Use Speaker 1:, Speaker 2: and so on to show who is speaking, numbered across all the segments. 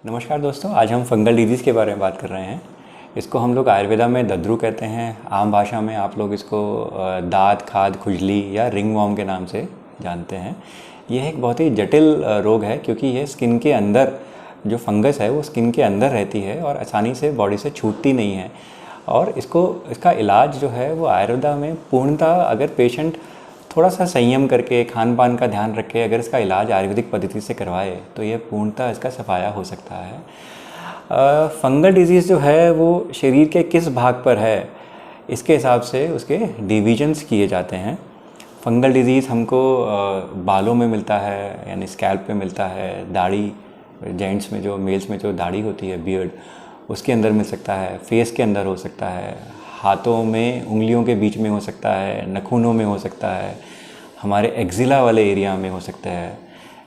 Speaker 1: नमस्कार दोस्तों, आज हम फंगल डिजीज़ के बारे में बात कर रहे हैं। इसको हम लोग आयुर्वेदा में दद्रू कहते हैं। आम भाषा में आप लोग इसको दाँत खाद खुजली या रिंगवॉर्म के नाम से जानते हैं। यह एक बहुत ही जटिल रोग है क्योंकि यह स्किन के अंदर जो फंगस है वो स्किन के अंदर रहती है और आसानी से बॉडी से छूटती नहीं है। और इसका इलाज जो है वो आयुर्वेदा में पूर्णतः अगर पेशेंट थोड़ा सा संयम करके खान पान का ध्यान रखे अगर इसका इलाज आयुर्वेदिक पद्धति से करवाए तो ये पूर्णतः इसका सफाया हो सकता है। फंगल डिजीज़ जो है वो शरीर के किस भाग पर है इसके हिसाब से उसके डिवीजन्स किए जाते हैं। फंगल डिजीज़ हमको बालों में मिलता है, यानी स्कैल्प पे मिलता है, दाढ़ी जेंट्स में जो मेल्स में जो दाढ़ी होती है बियर्ड उसके अंदर मिल सकता है, फेस के अंदर हो सकता है, हाथों में उंगलियों के बीच में हो सकता है, नाखूनों में हो सकता है, हमारे एक्जिला वाले एरिया में हो सकता है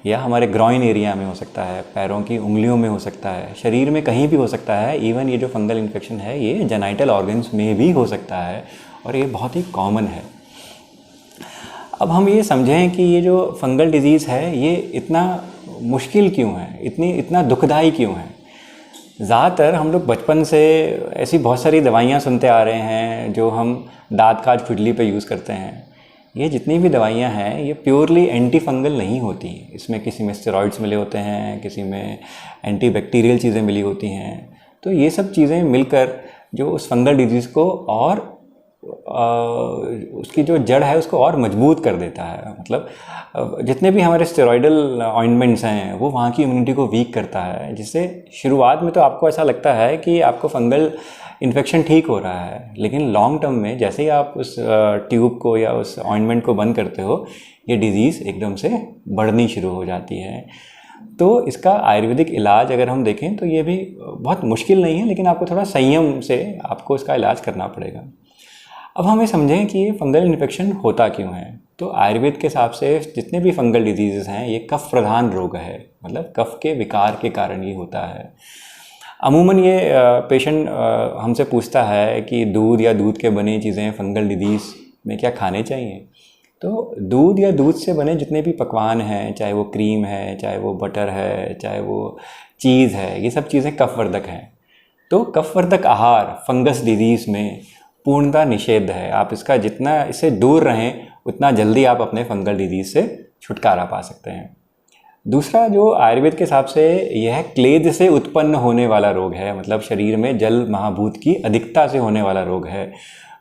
Speaker 1: या हमारे ग्रॉइन एरिया में हो सकता है, पैरों की उंगलियों में हो सकता है, शरीर में कहीं भी हो सकता है। इवन ये जो फंगल इन्फेक्शन है ये जेनाइटल ऑर्गन्स में भी हो सकता है और ये बहुत ही कॉमन है। अब हम ये समझें कि ये जो फंगल डिजीज़ है ये इतना मुश्किल क्यों है, इतना दुखदाई क्यों है। ज़्यादातर हम लोग बचपन से ऐसी बहुत सारी दवाइयाँ सुनते आ रहे हैं जो हम दाँत खाज खुजली पे यूज़ करते हैं। ये जितनी भी दवाइयाँ हैं ये प्योरली एंटी फंगल नहीं होती। इसमें किसी में स्टेरॉइड्स मिले होते हैं, किसी में एंटी बैक्टीरियल चीज़ें मिली होती हैं। तो ये सब चीज़ें मिलकर जो उस फंगल डिजीज़ को और उसकी जो जड़ है उसको और मजबूत कर देता है। मतलब जितने भी हमारे स्टेरॉइडल ऑइंटमेंट्स हैं वो वहाँ की इम्यूनिटी को वीक करता है, जिससे शुरुआत में तो आपको ऐसा लगता है कि आपको फंगल इन्फेक्शन ठीक हो रहा है, लेकिन लॉन्ग टर्म में जैसे ही आप उस ट्यूब को या उस ऑइंटमेंट को बंद करते हो ये डिज़ीज़ एकदम से बढ़नी शुरू हो जाती है। तो इसका आयुर्वेदिक इलाज अगर हम देखें तो ये भी बहुत मुश्किल नहीं है, लेकिन आपको थोड़ा संयम से आपको इसका इलाज करना पड़ेगा। अब हमें समझें कि ये फंगल इन्फेक्शन होता क्यों है। तो आयुर्वेद के हिसाब से जितने भी फंगल डिजीज़ हैं ये कफ प्रधान रोग है, मतलब कफ के विकार के कारण ये होता है। अमूमन ये पेशेंट हमसे पूछता है कि दूध या दूध के बने चीज़ें फंगल डिजीज़ में क्या खाने चाहिए। तो दूध या दूध से बने जितने भी पकवान हैं, चाहे वो क्रीम है, चाहे वो बटर है, चाहे वो चीज़ है, ये सब चीज़ें कफवर्धक हैं। तो कफवर्धक आहार फंगस डिजीज़ में पूर्णतः निषेध है। आप इसका जितना इससे दूर रहें उतना जल्दी आप अपने फंगल डिजीज़ से छुटकारा पा सकते हैं। दूसरा जो आयुर्वेद के हिसाब से यह क्लेद से उत्पन्न होने वाला रोग है, मतलब शरीर में जल महाभूत की अधिकता से होने वाला रोग है।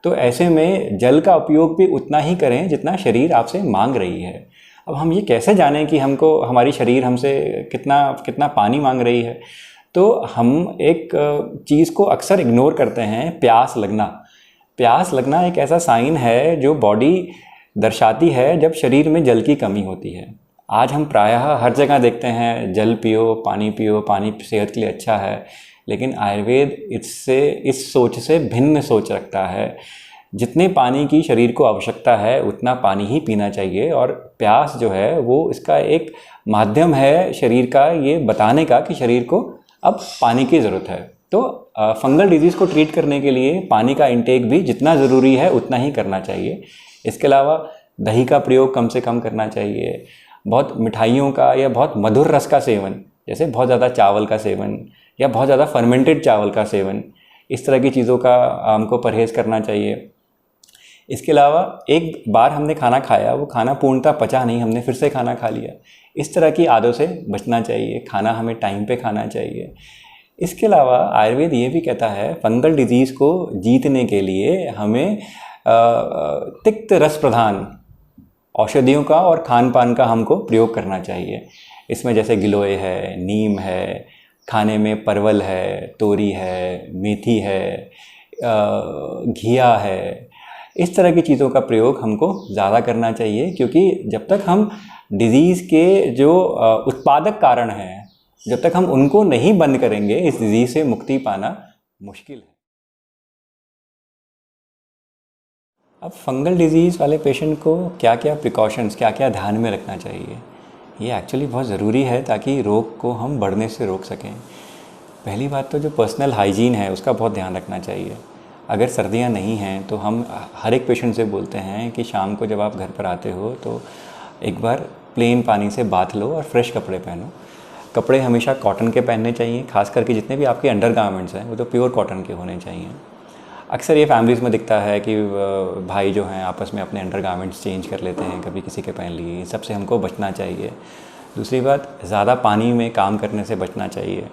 Speaker 1: तो ऐसे में जल का उपयोग भी उतना ही करें जितना शरीर आपसे मांग रही है। अब हम ये कैसे जानें कि हमारी शरीर हमसे कितना पानी मांग रही है। तो हम एक चीज़ को अक्सर इग्नोर करते हैं, प्यास लगना। प्यास लगना एक ऐसा साइन है जो बॉडी दर्शाती है जब शरीर में जल की कमी होती है। आज हम प्रायः हर जगह देखते हैं जल पियो, पानी सेहत के लिए अच्छा है, लेकिन आयुर्वेद इस सोच से भिन्न सोच रखता है। जितने पानी की शरीर को आवश्यकता है उतना पानी ही पीना चाहिए, और प्यास जो है वो इसका एक माध्यम है शरीर का ये बताने का कि शरीर को अब पानी की ज़रूरत है। तो फंगल डिजीज़ को ट्रीट करने के लिए पानी का इंटेक भी जितना ज़रूरी है उतना ही करना चाहिए। इसके अलावा दही का प्रयोग कम से कम करना चाहिए। बहुत मिठाइयों का या बहुत मधुर रस का सेवन, जैसे बहुत ज़्यादा चावल का सेवन या बहुत ज़्यादा फर्मेंटेड चावल का सेवन, इस तरह की चीज़ों का हमको परहेज़ करना चाहिए। इसके अलावा एक बार हमने खाना खाया, वो खाना पूर्णतः पचा नहीं, हमने फिर से खाना खा लिया, इस तरह की आदतों से बचना चाहिए। खाना हमें टाइम पे खाना चाहिए। इसके अलावा आयुर्वेद ये भी कहता है फंगल डिजीज़ को जीतने के लिए हमें तिक्त रस प्रधान औषधियों का और खान पान का हमको प्रयोग करना चाहिए। इसमें जैसे गिलोय है, नीम है, खाने में परवल है, तोरी है, मेथी है, घिया है, इस तरह की चीज़ों का प्रयोग हमको ज़्यादा करना चाहिए, क्योंकि जब तक हम डिज़ीज़ के जो उत्पादक कारण हैं जब तक हम उनको नहीं बंद करेंगे इस डिज़ीज़ से मुक्ति पाना मुश्किल है। अब फंगल डिजीज़ वाले पेशेंट को क्या क्या प्रिकॉशंस, क्या क्या ध्यान में रखना चाहिए, ये एक्चुअली बहुत ज़रूरी है ताकि रोग को हम बढ़ने से रोक सकें। पहली बात तो जो पर्सनल हाइजीन है उसका बहुत ध्यान रखना चाहिए। अगर सर्दियां नहीं हैं तो हम हर एक पेशेंट से बोलते हैं कि शाम को जब आप घर पर आते हो तो एक बार प्लेन पानी से बाथ लो और फ्रेश कपड़े पहनो। कपड़े हमेशा कॉटन के पहनने चाहिए, खास करके जितने भी आपके अंडर गारमेंट्स हैं वो तो प्योर कॉटन के होने चाहिए। अक्सर ये फैमिलीज़ में दिखता है कि भाई जो हैं आपस में अपने अंडर गारमेंट्स चेंज कर लेते हैं, कभी किसी के पहन लिए। सबसे हमको बचना चाहिए। दूसरी बात, ज़्यादा पानी में काम करने से बचना चाहिए।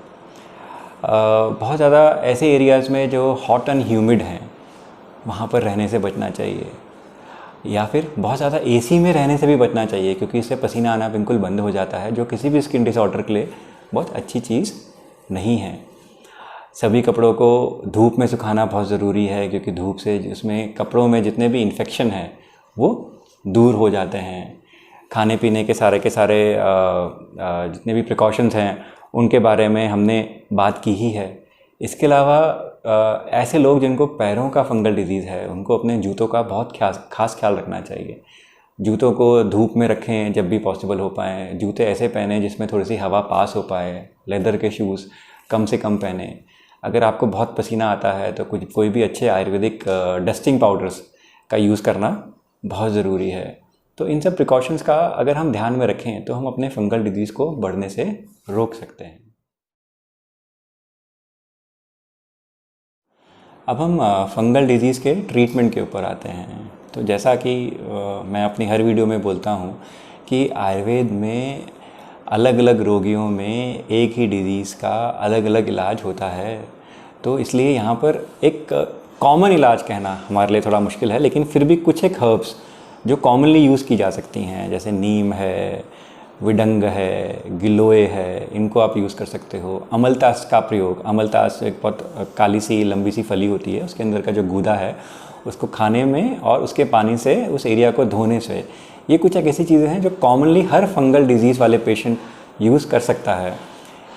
Speaker 1: बहुत ज़्यादा ऐसे एरियाज़ में जो हॉट एंड ह्यूमिड हैं वहाँ पर रहने से बचना चाहिए, या फिर बहुत ज़्यादा एसी में रहने से भी बचना चाहिए, क्योंकि इससे पसीना आना बिल्कुल बंद हो जाता है, जो किसी भी स्किन डिसऑर्डर के लिए बहुत अच्छी चीज़ नहीं है। सभी कपड़ों को धूप में सुखाना बहुत ज़रूरी है, क्योंकि धूप से उसमें कपड़ों में जितने भी इन्फेक्शन हैं वो दूर हो जाते हैं। खाने पीने के सारे जितने भी प्रिकॉशंस हैं उनके बारे में हमने बात की ही है। इसके अलावा ऐसे लोग जिनको पैरों का फंगल डिजीज़ है उनको अपने जूतों का बहुत खास ख्याल रखना चाहिए। जूतों को धूप में रखें जब भी पॉसिबल हो पाए। जूते ऐसे पहने जिसमें थोड़ी सी हवा पास हो पाए। लेदर के शूज़ कम से कम पहने। अगर आपको बहुत पसीना आता है तो कोई भी अच्छे आयुर्वेदिक डस्टिंग पाउडर्स का यूज़ करना बहुत ज़रूरी है। तो इन सब प्रिकॉशंस का अगर हम ध्यान में रखें तो हम अपने फंगल डिजीज़ को बढ़ने से रोक सकते हैं। अब हम फंगल डिजीज़ के ट्रीटमेंट के ऊपर आते हैं। तो जैसा कि मैं अपनी हर वीडियो में बोलता हूँ कि आयुर्वेद में अलग अलग रोगियों में एक ही डिज़ीज़ का अलग अलग इलाज होता है। तो इसलिए यहाँ पर एक कॉमन इलाज कहना हमारे लिए थोड़ा मुश्किल है, लेकिन फिर भी कुछ एक हर्ब्स जो कॉमनली यूज़ की जा सकती हैं, जैसे नीम है, विडंग है, गिलोय है, इनको आप यूज़ कर सकते हो। अमलतास का प्रयोग, अमलतास एक बहुत काली सी लंबी सी फली होती है, उसके अंदर का जो गूदा है उसको खाने में और उसके पानी से उस एरिया को धोने से, ये कुछ एक ऐसी चीज़ें हैं जो कॉमनली हर फंगल डिजीज़ वाले पेशेंट यूज़ कर सकता है।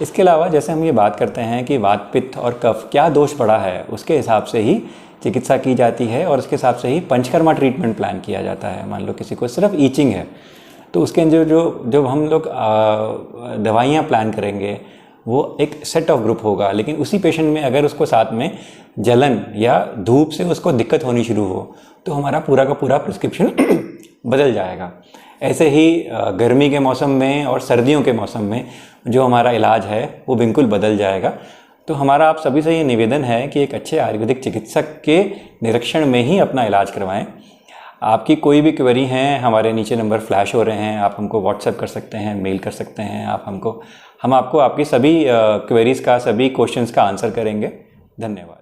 Speaker 1: इसके अलावा जैसे हम ये बात करते हैं कि वात पित्त और कफ क्या दोष पड़ा है, उसके हिसाब से ही चिकित्सा की जाती है और उसके हिसाब से ही पंचकर्मा ट्रीटमेंट प्लान किया जाता है। मान लो किसी को सिर्फ ईचिंग है तो उसके अंदर जो हम लोग दवाइयाँ प्लान करेंगे वो एक सेट ऑफ ग्रुप होगा। लेकिन उसी पेशेंट में अगर उसको साथ में जलन या धूप से उसको दिक्कत होनी शुरू हो तो हमारा पूरा का पूरा प्रिस्क्रिप्शन बदल जाएगा। ऐसे ही गर्मी के मौसम में और सर्दियों के मौसम में जो हमारा इलाज है वो बिल्कुल बदल जाएगा। तो हमारा आप सभी से ये निवेदन है कि एक अच्छे आयुर्वेदिक चिकित्सक के निरीक्षण में ही अपना इलाज करवाएं। आपकी कोई भी क्वेरी हैं, हमारे नीचे नंबर फ्लैश हो रहे हैं, आप हमको व्हाट्सएप कर सकते हैं, मेल कर सकते हैं। हम आपको आपकी सभी क्वेरीज़ का, सभी क्वेश्चंस का आंसर करेंगे। धन्यवाद।